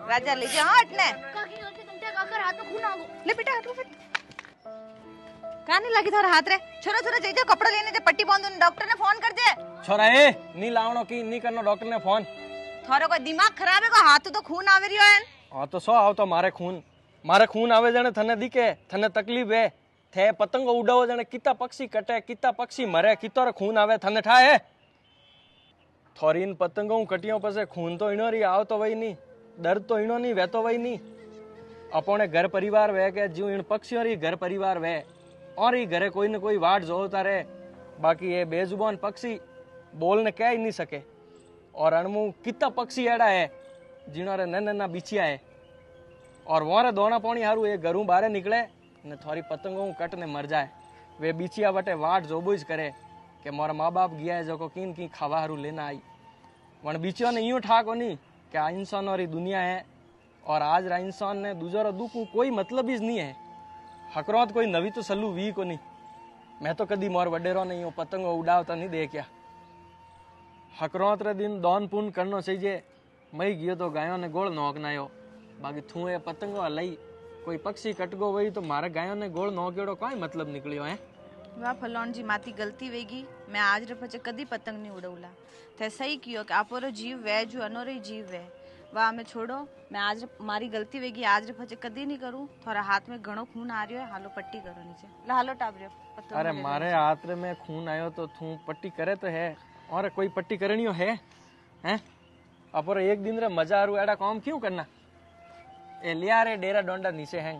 राजा लीजिए हाथ ने काकी गलती तुमते काकर हाथ में खून आ गयो। ले बेटा हाथ में क्या नहीं लगी थारा हाथ रे छोरा छोरा जई जा कपड़ा लेने जे पट्टी बांधो डॉक्टर ने फोन कर दे छोरा ए नी लावणो की नी करनो डॉक्टर ने फोन थारो कोई दिमाग खराब है को हाथ तो खून आवे रियो है हां तो सो आवतो मारे खून आवे जने थने दिखे थने तकलीफ है थे पतंगो उडावो जने किता पक्षी कटे किता पक्षी मरे कितोर खून आवे थने ठाए थोरीन पतंगो कटियो पसे खून तो इनो री आवतो वई नी दर्द तो इनो नी वेतो वई नी अपने घर परिवार वे के जीव इन पक्षियों री घर परिवार वे और ही घरे कोई न कोई वाट जोता रहे बाकी ये बेजुबान पक्षी बोलने कह ही नहीं सके और अणमु कितना पक्षी एड़ा है जिन्होंने नन्ना बिछिया है और वहां दोना पानी हारू ये घरू बारे निकले ने थोड़ी पतंगों कट ने मर जाए वे बिछिया बटे वाट जोबुज करे कि मोरा माँ बाप गया है जो को किन की खावा हारू लेना आई वन बिछियो ने यूं ठाको नहीं कि आ इंसान और दुनिया है और आज रा इंसान ने दूसरा दुख कोई मतलब ही नहीं है हकरोत कोई नवी तो सलू वी को नहीं मैं तो कदी मोर वडेरो नहीं हूँ पतंगो उड़ावता नहीं देखा हकरोत रे दिन दौन पुन करनो चाहिए मई गयो तो गायों ने गोल नोक नायो बाकी थू ये पतंगो हलाई कोई पक्षी कटगो वही तो मारे गायों ने गोल नोकेड़ो कोई मतलब निकलियो है वाह फलोन जी माती गलती वेगी मैं आज रे पचे कदी पतंग नहीं उड़ौला थे सही कियो कि आपोरो जीव वे जो अनोरे जीव वे वाह मैं छोड़ो मैं आज मारी गलती वेगी आज रे पचे कदी नहीं करूं थोड़ा हाथ में घणो खून आ रियो है हालो पट्टी करो नीचे ला हालो टाबरियो अरे मारे हाथ रे में खून आयो तो थू पट्टी करे तो है और कोई पट्टी करनियो है हैं अपर एक दिन रे मजा आरू एड़ा काम क्यों करना ए लिया रे डेरा डोंडा नीचे हैं